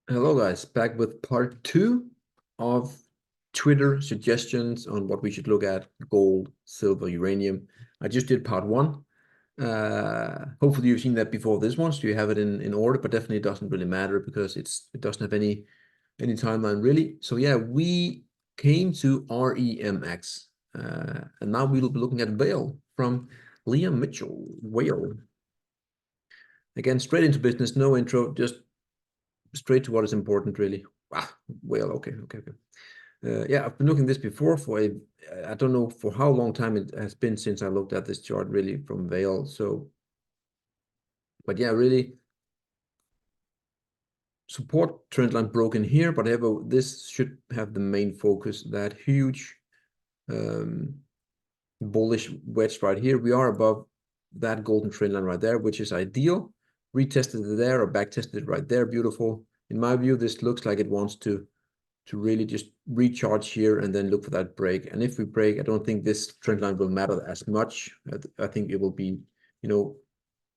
Hello guys, back with part 2 of Twitter suggestions on what we should look at: gold, silver, uranium. I just did part 1. Hopefully you've seen that before this one, so you have it in order, but definitely it doesn't really matter because it doesn't have any timeline really. So yeah, we came to REMX, and now we'll be looking at VALE from Liam Mitchell. Whale. Again, straight into business, no intro, just straight to what is important, really. Well, okay. Yeah, I've been looking at this before for I don't know for how long time it has been since I looked at this chart really from VALE. So, but yeah, really support trend line broken here, but however, this should have the main focus, that huge bullish wedge right here. We are above that golden trend line right there, which is ideal. Retested it there or back tested it right there. Beautiful. In my view, this looks like it wants to really just recharge here and then look for that break. And if we break, I don't think this trend line will matter as much. I think it will be,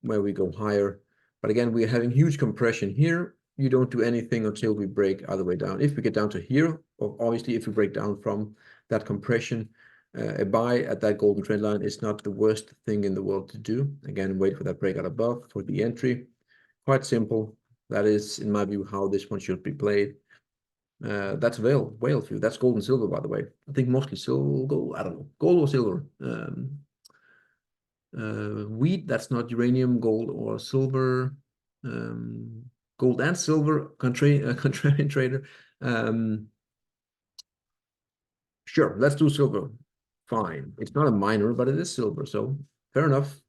where we go higher. But again, we're having huge compression here. You don't do anything until we break all the way down. If we get down to here, or obviously if we break down from that compression, a buy at that golden trend line is not the worst thing in the world to do. Again, wait for that breakout above for the entry. Quite simple. That is, in my view, how this one should be played. That's whale view. That's gold and silver, by the way. I think mostly silver, gold. I don't know, gold or silver. Wheat. That's not uranium, gold or silver. Gold and silver. Contrarian trader. Sure, let's do silver. Fine. It's not a minor, but it is silver. So fair enough.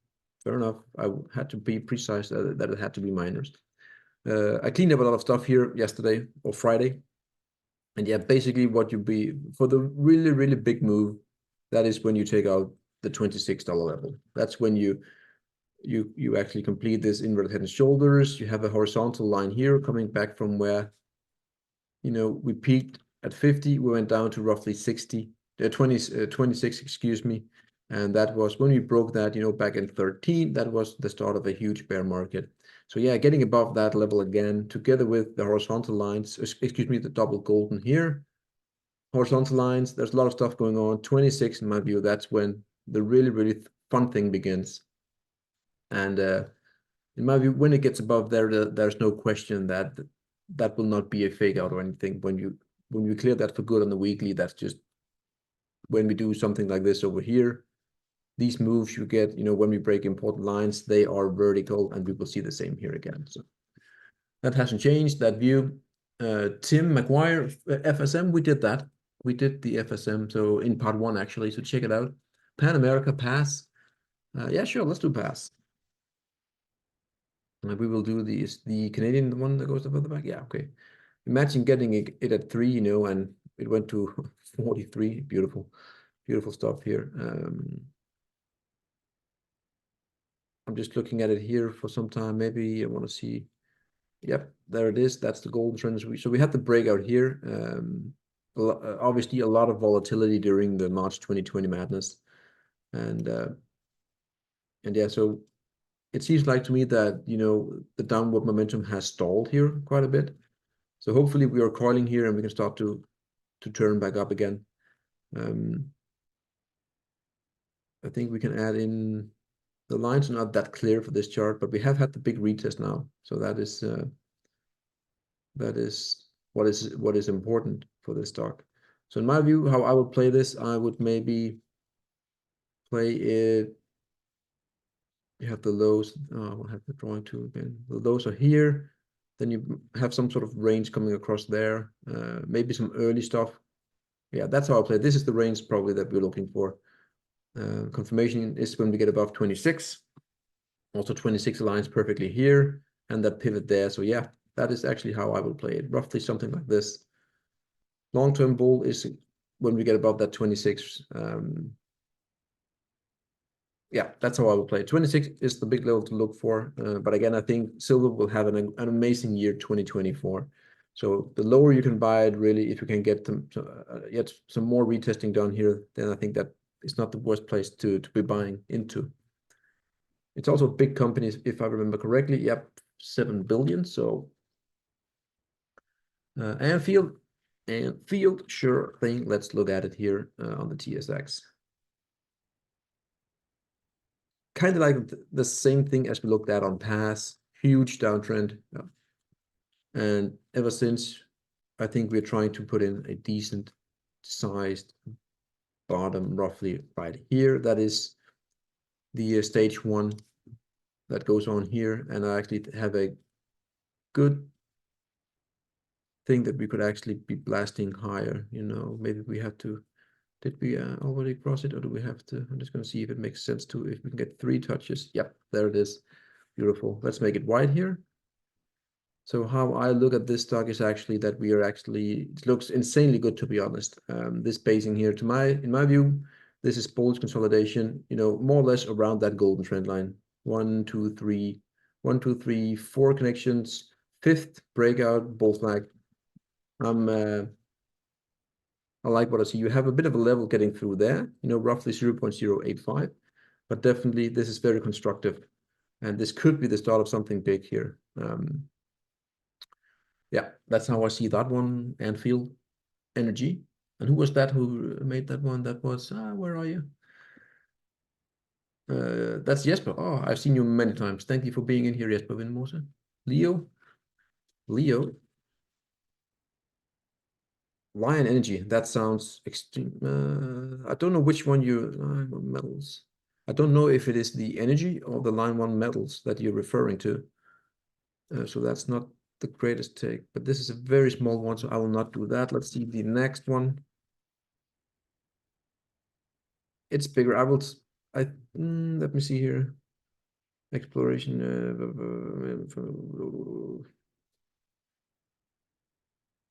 Fair enough. I had to be precise that it had to be minors. I cleaned up a lot of stuff here yesterday or Friday. And yeah, basically what you be for the really, really big move, that is when you take out the $26 level. That's when you actually complete this inverted head and shoulders. You have a horizontal line here coming back from where, we peaked at 50, we went down to roughly 26, excuse me. And that was when we broke that, back in 13, that was the start of a huge bear market. So yeah, getting above that level again, together with the horizontal lines, excuse me, the double golden here, horizontal lines, there's a lot of stuff going on. 26, in my view, that's when the really, really fun thing begins. And in my view, when it gets above there, there's no question that that will not be a fake out or anything. When we clear that for good on the weekly, that's just when we do something like this over here. These moves you get, when we break important lines, they are vertical, and we will see the same here again. So that hasn't changed, that view. Tim McGuire, FSM, we did that. We did the FSM, so in part 1, actually, so check it out. Pan America pass. Yeah, sure, let's do pass. We will do the Canadian one that goes above the back. Yeah, okay. Imagine getting it at 3, and it went to 43. Beautiful, beautiful stuff here. I'm just looking at it here for some time. Maybe I want to see. Yep, there it is. That's the golden trend. So we had the breakout here. Obviously, a lot of volatility during the March 2020 madness, and yeah, so it seems like to me that the downward momentum has stalled here quite a bit. So hopefully we are coiling here and we can start to turn back up again. I think we can add in. The lines are not that clear for this chart, but we have had the big retest now, so that is what is important for this stock. So in my view, how I would play this, I would maybe play it. You have the lows. We'll have the drawing tool again. The lows are here. Then you have some sort of range coming across there. Maybe some early stuff. Yeah, that's how I play. This is the range probably that we're looking for. Confirmation is when we get above 26. Also 26 aligns perfectly here, and that pivot there. So yeah, that is actually how I will play it. Roughly something like this. Long-term bull is when we get above that 26. Yeah, that's how I will play. 26 is the big level to look for. But again, I think silver will have an amazing year 2024. So the lower you can buy it, really, if you can get yet some more retesting done here, then I think that it's not the worst place to be buying into. It's also big companies, if I remember correctly. Yep, 7 billion. So And field, sure thing. Let's look at it here on the TSX. Kind of like the same thing as we looked at on pass, huge downtrend. And ever since, I think we're trying to put in a decent sized bottom roughly right here. That is the stage one that goes on here. And I actually have a good thing that we could actually be blasting higher. Maybe we have to. Did we already cross it, or do we have to? I'm just going to see if it makes sense to, if we can get 3 touches. Yep, there it is. Beautiful. Let's make it wide here. So how I look at this stock is actually that we are actually, it looks insanely good, to be honest. This basing here, in my view, this is bullish consolidation, more or less around that golden trend line. 1, 2, 3, 1, 2, 3, 4 connections, 5th breakout, bull flag. I like what I see. You have a bit of a level getting through there, roughly 0.085, but definitely this is very constructive, and this could be the start of something big here. Yeah, that's how I see that one. Anfield Energy. And who was that who made that one? That was, where are you? That's Jesper. Oh, I've seen you many times. Thank you for being in here, Jesper Windmose. Leo. Lion Energy. That sounds extreme. I don't know which one Line 1 metals. I don't know if it is the energy or the line 1 metals that you're referring to. So that's not the greatest take, but this is a very small one, so I will not do that. Let's see the next one. It's bigger. Let me see here. Exploration.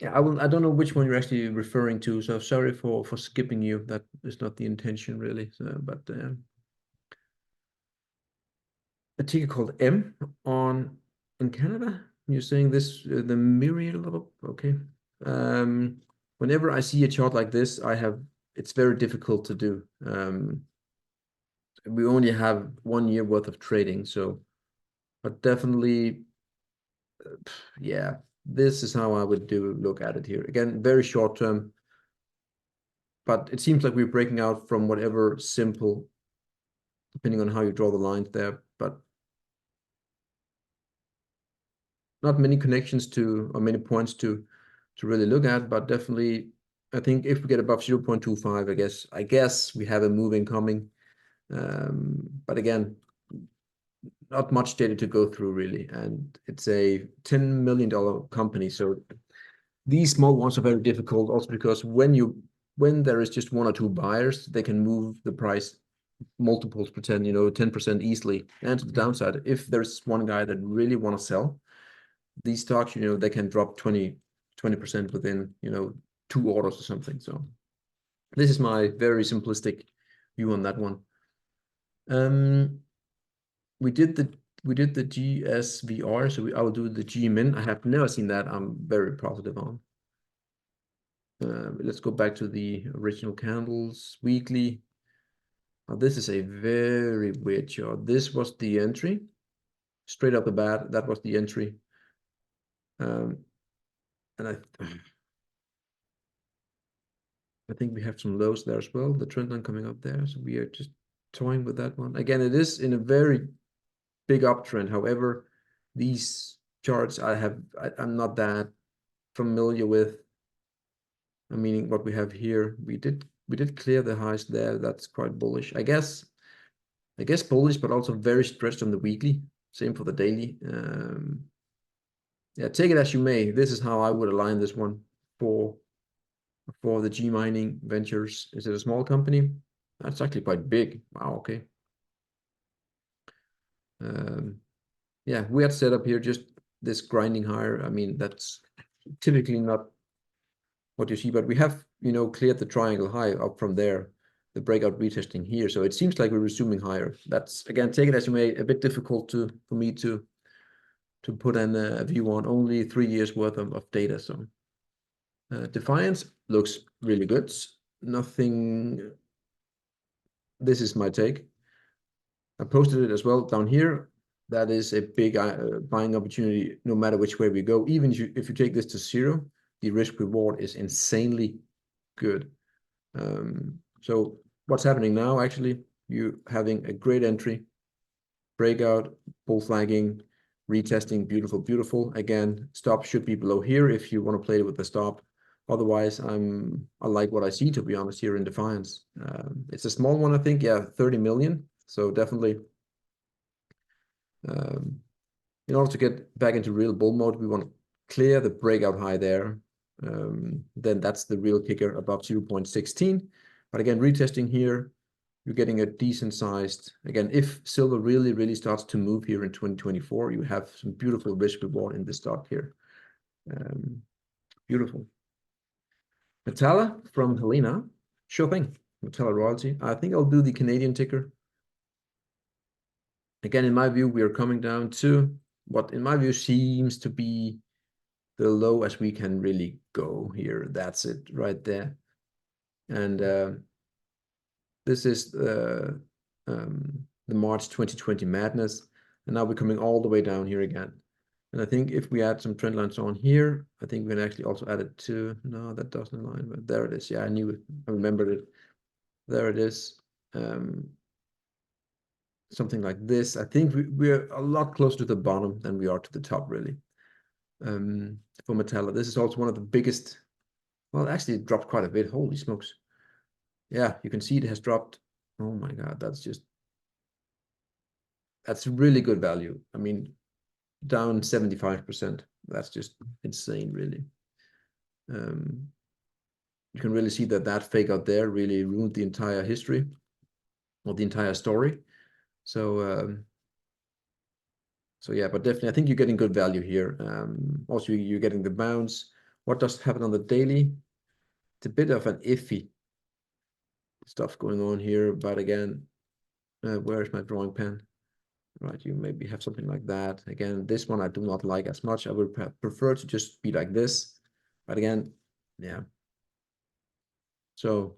Yeah, I don't know which one you're actually referring to, so sorry for skipping you. That is not the intention really. But a ticker called M in Canada. You're saying this the myriad level? Okay. Whenever I see a chart like this, it's very difficult to do. We only have 1 year worth of trading, but definitely, yeah, this is how I would look at it here. Again, very short term, but it seems like we're breaking out from whatever simple, depending on how you draw the lines there, but not many connections or many points to really look at, but definitely, I think if we get above 0.25, I guess we have a move incoming. But again, not much data to go through really, and it's a $10 million company, so these small ones are very difficult also because when there is just 1 or 2 buyers, they can move the price multiples, 10% easily. And to the downside, if there's one guy that really want to sell these stocks, they can drop 20% within 2 orders or something. So this is my very simplistic view on that one. We did the GSVR, so I will do the GMIN. I have never seen that. I'm very positive on. Let's go back to the original candles weekly. This is a very weird chart. This was the entry, straight up the bat. That was the entry, and I think we have some lows there as well. The trend line coming up there, so we are just toying with that one. Again, it is in a very big uptrend. However, these charts I'm not that familiar with. Meaning what we have here, we did clear the highs there. That's quite bullish. I guess bullish, but also very stretched on the weekly. Same for the daily. Yeah, take it as you may. This is how I would align this one for the GMIN Ventures. Is it a small company? That's actually quite big. Wow, okay. Yeah, we had set up here just this grinding higher. I mean, that's typically not what you see, but we have, cleared the triangle high up from there, the breakout retesting here. So it seems like we're resuming higher. That's, again, take it as you may, a bit difficult for me to put in a view on. Only 3 years worth of data. So Defiance looks really good. Nothing. This is my take. I posted it as well down here. That is a big buying opportunity, no matter which way we go. Even if you take this to 0, the risk reward is insanely good. So what's happening now, actually, you having a great entry, breakout, bull flagging, retesting, beautiful, beautiful. Again, stop should be below here if you want to play it with the stop. Otherwise, I like what I see, to be honest, here in Defiance. It's a small one, I think. Yeah, 30 million. So definitely, in order to get back into real bull mode, we want to clear the breakout high there. Then that's the real kicker above 0.16. But again, retesting here, you're getting a decent sized, again, if silver really, really starts to move here in 2024, you have some beautiful risk reward in the stock here. Beautiful. Metalla from Helena. Sure thing. Metalla royalty. I think I'll do the Canadian ticker. Again, in my view, we are coming down to what in my view seems to be the low as we can really go here. That's it right there. And this is the March 2020 madness. And now we're coming all the way down here again. And I think if we add some trend lines on here, I think we can actually also add it to, no, that doesn't align, but there it is. Yeah, I knew it. I remembered it. There it is. Something like this. I think we're a lot closer to the bottom than we are to the top, really. For Metalla, this is also one of the biggest. Well, actually, it dropped quite a bit. Holy smokes! Yeah, you can see it has dropped. Oh my God, that's really good value. I mean, down 75%. That's just insane, really. You can really see that fake out there really ruined the entire history or the entire story. So yeah, but definitely, I think you're getting good value here. Also, you're getting the bounce. What does happen on the daily? It's a bit of an iffy stuff going on here, but again, where's my drawing pen? Right, you maybe have something like that. Again, this one I do not like as much. I would prefer to just be like this. But again, yeah. So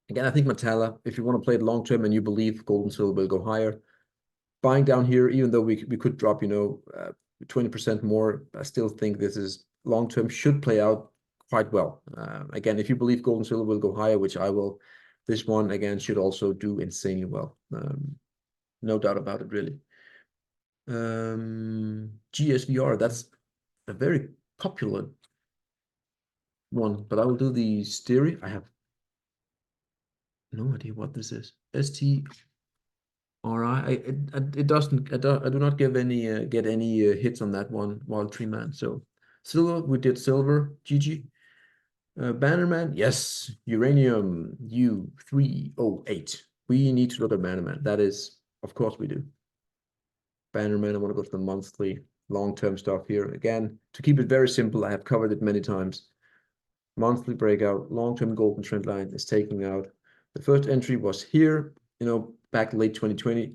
again, I think Metalla, if you want to play it long term and you believe gold and silver will go higher, buying down here, even though we could drop, 20% more, I still think this is long term should play out quite well. Again, if you believe gold and silver will go higher, which I will, this one again should also do insanely well. No doubt about it, really. GSVR, that's a very popular one, but I will do the Stereo. I have no idea what this is. STRI. It doesn't. I do not give any get any hits on that one. Wild Tree Man. So silver, we did silver. GG. Bannerman, yes. Uranium U308. We need to look at Bannerman. That is, of course, we do. Bannerman, I want to go to the monthly long-term stuff here. Again, to keep it very simple, I have covered it many times. Monthly breakout, long-term golden trend line is taking out. The first entry was here, back late 2020.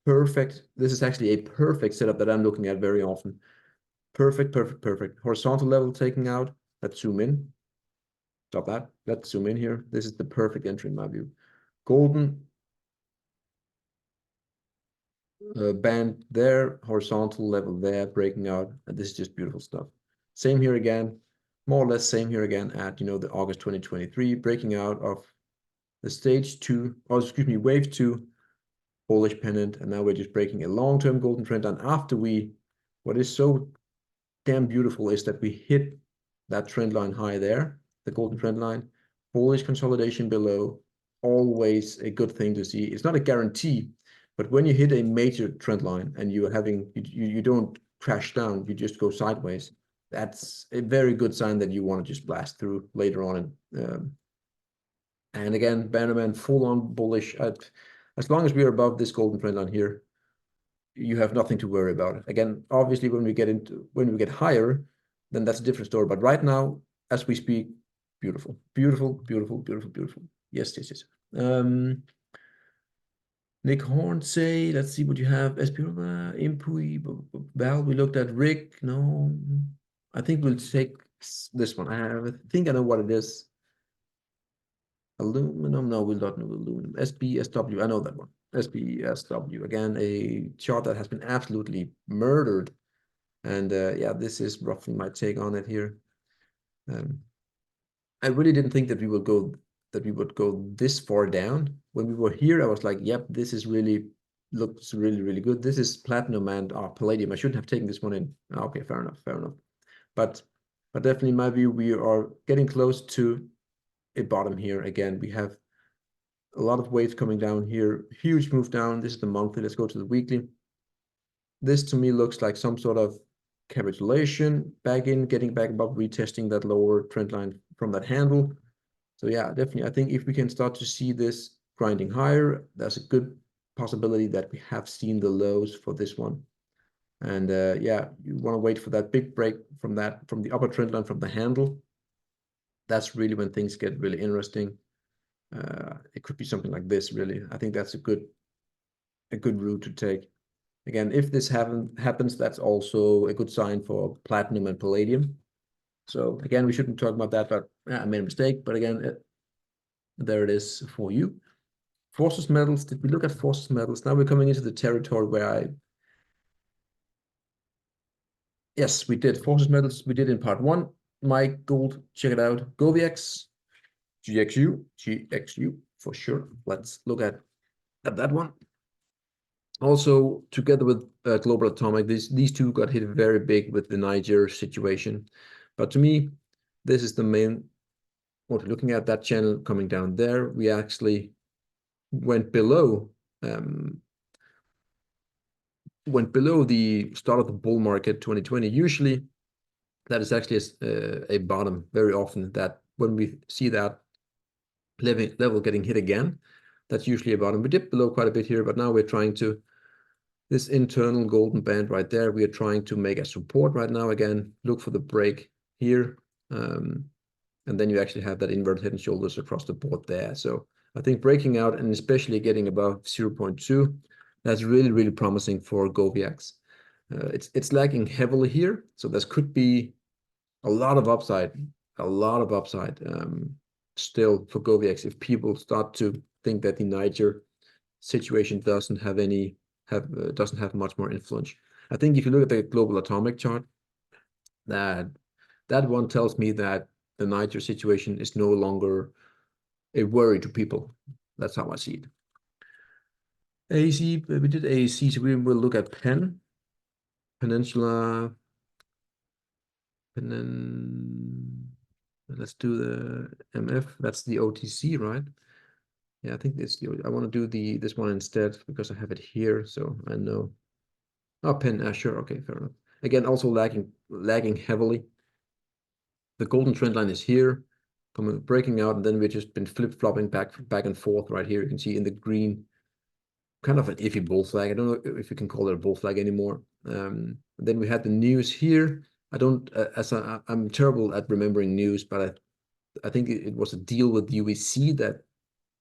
Perfect. This is actually a perfect setup that I'm looking at very often. Perfect, perfect, perfect. Horizontal level taking out. Let's zoom in. Stop that. Let's zoom in here. This is the perfect entry in my view. Golden band there, horizontal level there, breaking out, and this is just beautiful stuff. Same here again, more or less same here again at the August 2023, breaking out of the stage 2, or excuse me, wave 2 bullish pennant, and now we're just breaking a long-term golden trend. And after what is so damn beautiful is that we hit that trend line high there, the golden trend line, bullish consolidation below, always a good thing to see. It's not a guarantee, but when you hit a major trend line and you don't crash down, you just go sideways, that's a very good sign that you want to just blast through later on. And again, Bannerman full on bullish. As long as we are above this golden trend line here, you have nothing to worry about. Again, obviously, when we get higher, then that's a different story. But right now, as we speak, beautiful, beautiful, beautiful, beautiful, beautiful. Yes, yes, yes. Nick Horn say, let's see what you have. SPSW, Impui, VALE. We looked at Rick. No, I think we'll take this one. I think I know what it is. Aluminum. No, we'll not know aluminum. SPSW. I know that one. SPSW. Again, a chart that has been absolutely murdered. And yeah, this is roughly my take on it here. I really didn't think that we would go this far down. When we were here, I was like, yep, this is really looks really, really good. This is platinum and palladium. I shouldn't have taken this one in. Okay, fair enough, fair enough. But definitely in my view, we are getting close to a bottom here. Again, we have a lot of waves coming down here. Huge move down. This is the monthly. Let's go to the weekly. This to me looks like some sort of capitulation, back in, getting back above, retesting that lower trend line from that handle. So yeah, definitely. I think if we can start to see this grinding higher, there's a good possibility that we have seen the lows for this one. And yeah, you want to wait for that big break from the upper trend line from the handle. That's really when things get really interesting. It could be something like this, really. I think that's a good route to take. Again, if this happens, that's also a good sign for platinum and palladium. So again, we shouldn't talk about that, but I made a mistake. But again, there it is for you. Forces metals. Did we look at forces metals? Now we're coming into the territory where yes, we did. Forces metals, we did in part one. Mike Gould, check it out. GoVX, GXU for sure. Let's look at that one. Also, together with Global Atomic, these two got hit very big with the Niger situation. But to me, this is the main, what we're looking at, that channel coming down there. We actually went below the start of the bull market 2020. Usually that is actually a bottom very often, that when we see that level getting hit again, that's usually a bottom. We dipped below quite a bit here, but now we're trying to, this internal golden band right there, we are trying to make a support right now. Again, look for the break here. And then you actually have that inverted head and shoulders across the board there. So I think breaking out and especially getting above 0.2, that's really, really promising for GoVX. It's lagging heavily here, so this could be a lot of upside still for GoVX if people start to think that the Niger situation doesn't have much more influence. I think if you look at the global atomic chart, that one tells me that the Niger situation is no longer a worry to people. That's how I see it. AEC, we did AEC, so we will look at Peninsula. And then let's do the MF. That's the OTC, right? Yeah, I think I want to do this one instead because I have it here, so I know. Oh, sure, okay, fair enough. Again, also lagging heavily. The golden trend line is here, breaking out, and then we've just been flip-flopping back and forth right here. You can see in the green, kind of an iffy bull flag. I don't know if you can call it a bull flag anymore. Then we had the news here. I'm terrible at remembering news, but I think it was a deal with UEC that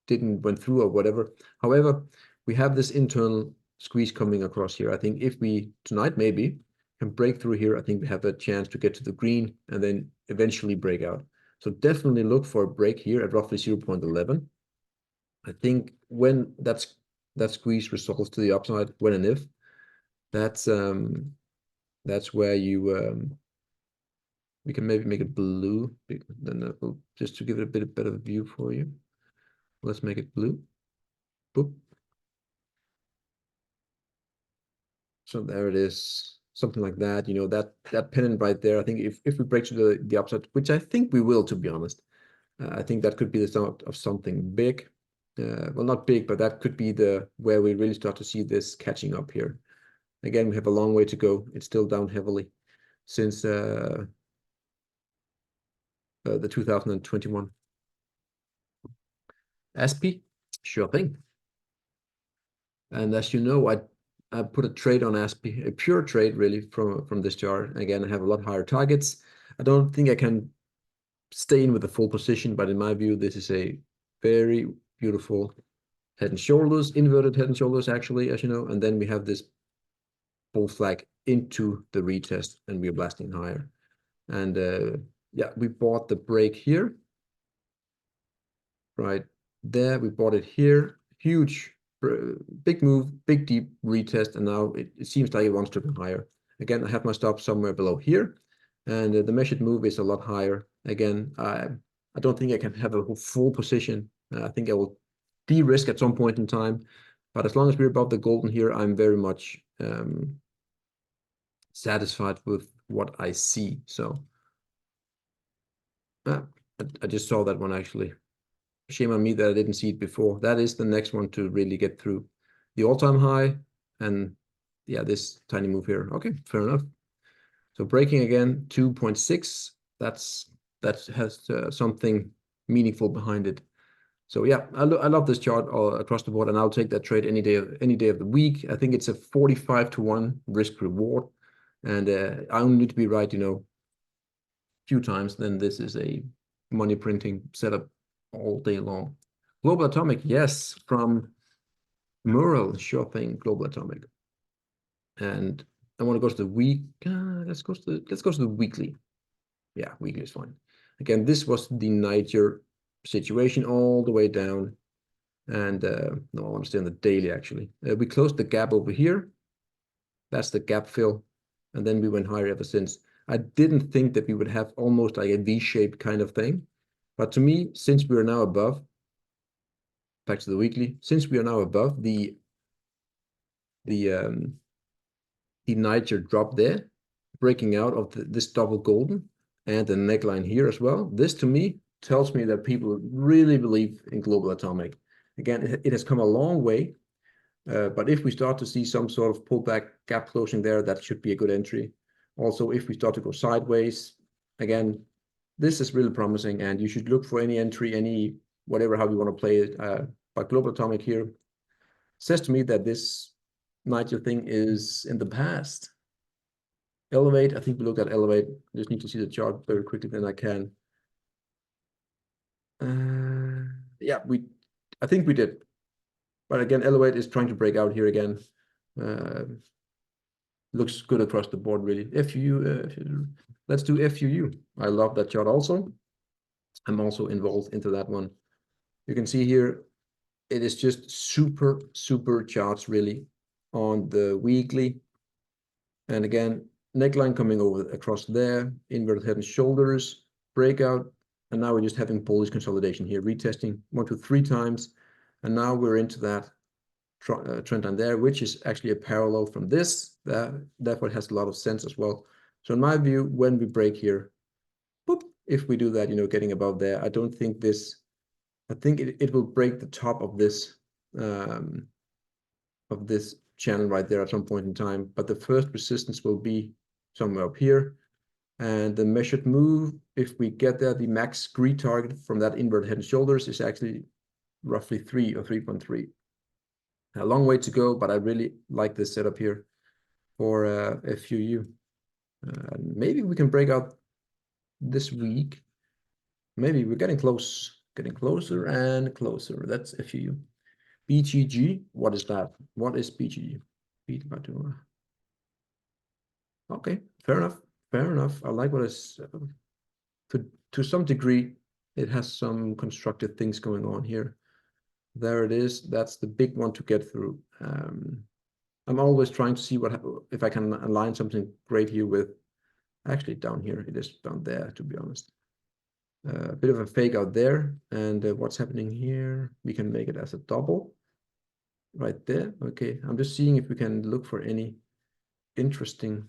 didn't went through or whatever. However, we have this internal squeeze coming across here. I think if we tonight maybe can break through here, I think we have a chance to get to the green and then eventually break out. So definitely look for a break here at roughly 0.11. I think when that squeeze resolves to the upside, when and if, that's where you we can maybe make it blue, then just to give it a bit better view for you. Let's make it blue. Boop. So there it is, something like that. You know, that pennant right there. I think if we break to the upside, which I think we will, to be honest, I think that could be the start of something big. Well, not big, but that could be where we really start to see this catching up here. Again, we have a long way to go. It's still down heavily since the 2021. SP, sure thing. And as you know, I put a trade on ASPI, a pure trade really from this chart. Again, I have a lot higher targets. I don't think I can stay in with the full position, but in my view, this is a very beautiful head and shoulders, inverted head and shoulders actually, as you know. And then we have this bull flag into the retest and we're blasting higher. And yeah, we bought the break here. Right there, we bought it here. Huge, big move, big deep retest, and now it seems like it wants to go higher. Again, I have my stop somewhere below here. And the measured move is a lot higher. Again, I don't think I can have a full position. I think I will de-risk at some point in time. But as long as we're above the golden here, I'm very much satisfied with what I see. So I just saw that one actually. Shame on me that I didn't see it before. That is the next one to really get through the all-time high. And yeah, this tiny move here. Okay, fair enough. So breaking again, 2.6. That has something meaningful behind it. So yeah, I love this chart all across the board, and I'll take that trade any day of the week. I think it's a 45-to-1 risk reward, and I only need to be right, a few times. Then this is a money printing setup all day long. Global Atomic, yes, from Mural, sure thing, Global Atomic. And I want to go to the week. Let's go to the weekly. Yeah, weekly is fine. Again, this was the Niger situation all the way down. And no, I want to stay on the daily actually. We closed the gap over here. That's the gap fill. And then we went higher ever since. I didn't think that we would have almost like a V-shaped kind of thing. But to me, since we are now above, back to the weekly, since we are now above the Niger drop there, breaking out of this double golden and the neckline here as well. This to me tells me that people really believe in Global Atomic. Again, it has come a long way, but if we start to see some sort of pullback gap closing there, that should be a good entry. Also, if we start to go sideways, again, this is really promising, and you should look for any entry, any whatever, how you want to play it. But Global Atomic here says to me that this Niger thing is in the past. Elevate, I think we looked at Elevate. I just need to see the chart very quickly, then I can. Yeah, I think we did. But again, Elevate is trying to break out here again. Looks good across the board, really. FUU, let's do FUU. I love that chart also. I'm also involved into that one. You can see here, it is just super, super charts, really, on the weekly. And again, neckline coming over across there, inverted head and shoulders, breakout, and now we're just having bullish consolidation here, retesting 1 to 3 times, and now we're into that trend line there, which is actually a parallel from this. Therefore, it has a lot of sense as well. So in my view, when we break here, boop, if we do that, getting above there, I don't think this. I think it will break the top of this channel right there at some point in time, but the first resistance will be somewhere up here. And the measured move, if we get there, the max greed target from that inverted head and shoulders is actually roughly 3 or 3.3. A long way to go, but I really like this setup here for FUU. Maybe we can break out this week. Maybe we're getting close, getting closer and closer. That's FUU. BGG, what is that? What is BGG? Okay, fair enough. Fair enough. I like what is to some degree. It has some constructive things going on here. There it is. That's the big one to get through. I'm always trying to see if I can align something great here with. Actually, down here it is down there. To be honest, a bit of a fake out there. And what's happening here? We can make it as a double. Right there. Okay, I'm just seeing if we can look for any interesting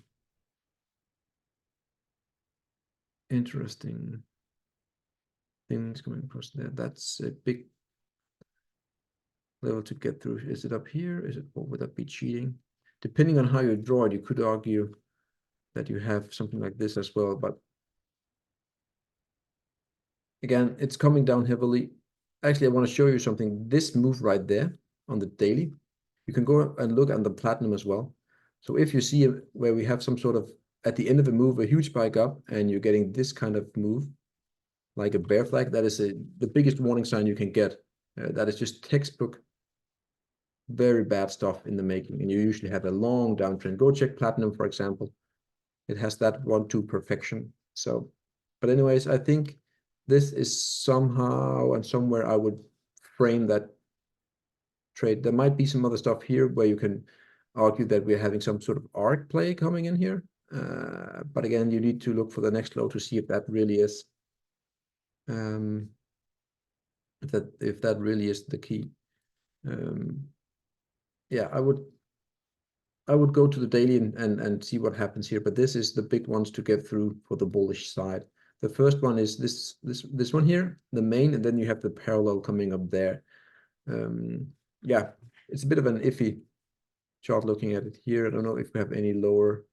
things coming across there. That's a big level to get through. Is it up here? Is it, or would that be cheating? Depending on how you draw it, you could argue that you have something like this as well. But again, it's coming down heavily. Actually, I want to show you something. This move right there on the daily, you can go and look at the platinum as well. So if you see where we have some sort of, at the end of a move, a huge spike up, and you're getting this kind of move, like a bear flag, that is the biggest warning sign you can get. That is just textbook, very bad stuff in the making. And you usually have a long downtrend. Go check platinum, for example. It has that 1-2 perfection. So, but anyways, I think this is somehow and somewhere I would frame that trade. There might be some other stuff here where you can argue that we're having some sort of arc play coming in here. But again, you need to look for the next low to see if that really is if that really is the key. Yeah, I would go to the daily and see what happens here, but this is the big ones to get through for the bullish side. The first one is this one here, the main, and then you have the parallel coming up there. Yeah, it's a bit of an iffy chart looking at it here. I don't know if we have any lower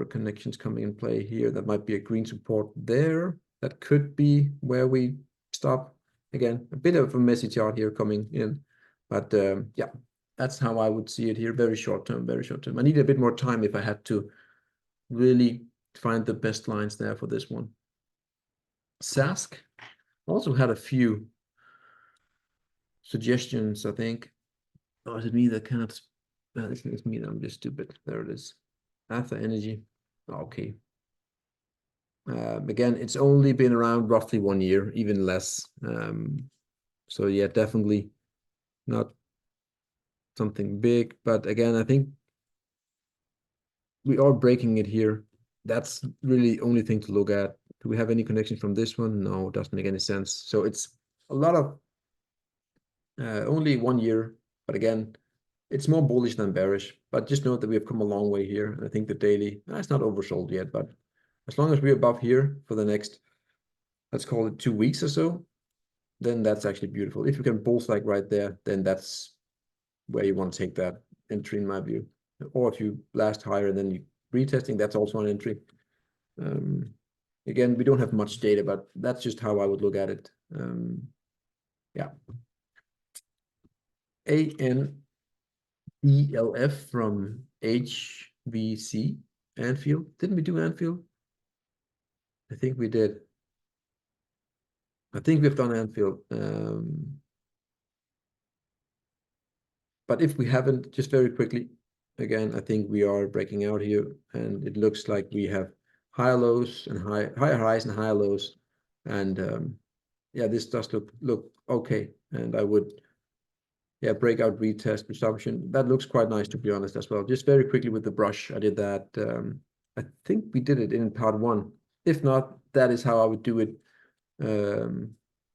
connections coming in play here. That might be a green support there. That could be where we stop. Again, a bit of a messy chart here coming in, but yeah, that's how I would see it here. Very short term, very short term. I need a bit more time if I had to really find the best lines there for this one. Sask also had a few suggestions, I think. Oh, is it me that cannot? This is me. I'm just stupid. There it is. Alpha Energy. Okay. Again, it's only been around roughly 1 year, even less. So yeah, definitely not something big. But again, I think we are breaking it here. That's really the only thing to look at. Do we have any connection from this one? No, it doesn't make any sense. So it's a lot of only 1 year. But again, it's more bullish than bearish. But just note that we have come a long way here. I think the daily, it's not oversold yet, but as long as we're above here for the next, let's call it 2 weeks or so, then that's actually beautiful. If you can bull flag right there, then that's where you want to take that entry in my view. Or if you blast higher and then you retesting, that's also an entry. Again, we don't have much data, but that's just how I would look at it. Yeah. ANELF from HVC, Anfield. Didn't we do Anfield? I think we did. I think we've done Anfield. But if we haven't, just very quickly, again, I think we are breaking out here, and it looks like we have higher lows and higher highs and higher lows. And yeah, this does look okay. And I would, yeah, breakout retest presumption. That looks quite nice, to be honest, as well. Just very quickly with the brush, I did that. I think we did it in part 1. If not, that is how I would do it.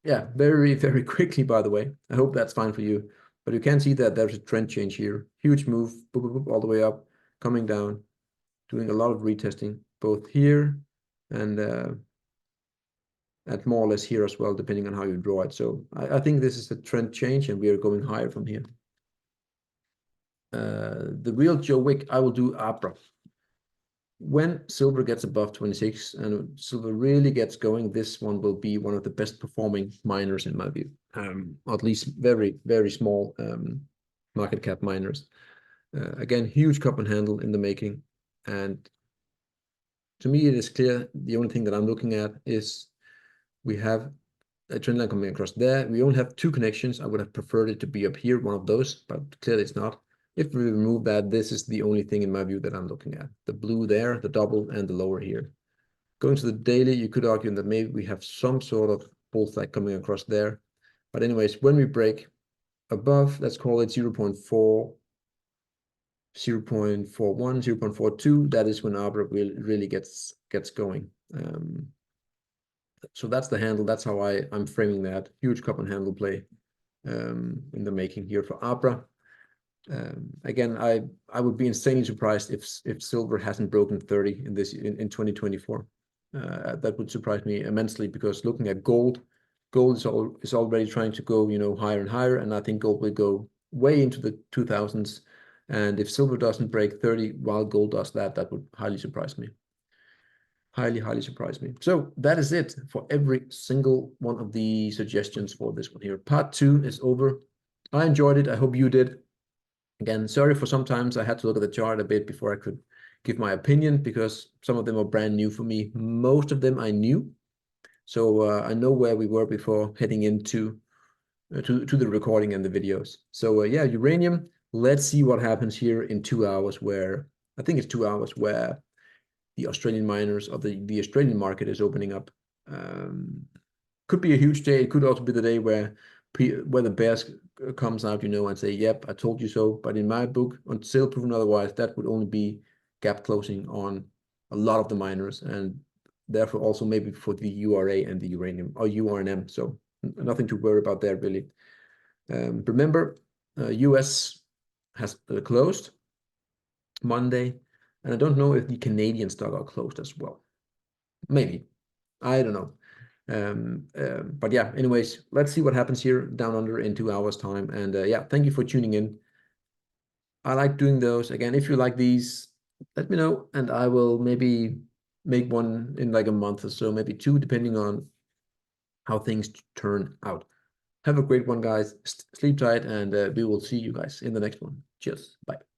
Yeah, very, very quickly, by the way. I hope that's fine for you. But you can see that there's a trend change here. Huge move, boop, boop, boop, all the way up, coming down, doing a lot of retesting, both here and more or less here as well, depending on how you draw it. So I think this is a trend change, and we are going higher from here. The real Joe Wick, I will do Abra. When silver gets above 26 and silver really gets going, this one will be one of the best performing miners in my view. Or at least very, very small market cap miners. Again, huge cup and handle in the making. And to me, it is clear the only thing that I'm looking at is we have a trend line coming across there. We only have 2 connections. I would have preferred it to be up here, one of those, but clearly it's not. If we remove that, this is the only thing in my view that I'm looking at. The blue there, the double, and the lower here. Going to the daily, you could argue that maybe we have some sort of bull flag coming across there. But anyways, when we break above, let's call it 0.4, 0.41, 0.42, that is when Abra really gets going. So that's the handle. That's how I'm framing that. Huge cup and handle play in the making here for Abra. Again, I would be insanely surprised if silver hasn't broken 30 in 2024. That would surprise me immensely, because looking at gold is already trying to go, higher and higher, and I think gold will go way into the 2000s. And if silver doesn't break 30 while gold does that, that would highly surprise me. Highly, highly surprise me. So that is it for every single one of the suggestions for this one here. Part 2 is over. I enjoyed it. I hope you did. Again, sorry for sometimes I had to look at the chart a bit before I could give my opinion, because some of them are brand new for me. Most of them I knew. So I know where we were before heading into to the recording and the videos. So yeah, uranium, let's see what happens here in 2 hours, where I think it's 2 hours, where the Australian miners of the Australian market is opening up. Could be a huge day. It could also be the day where the bears comes out, and say, yep, I told you so. But in my book, until proven otherwise, that would only be gap closing on a lot of the miners, and therefore also maybe for the URA and the uranium or URNM. So nothing to worry about there really. Remember, US has closed Monday, and I don't know if the Canadian stock are closed as well. Maybe, I don't know. But yeah, anyways, let's see what happens here down under in 2 hours time. And yeah, thank you for tuning in. I like doing those. Again, if you like these, let me know, and I will maybe make one in like a month or so, maybe 2, depending on how things turn out. Have a great one, guys. Sleep tight, and we will see you guys in the next one. Cheers. Bye.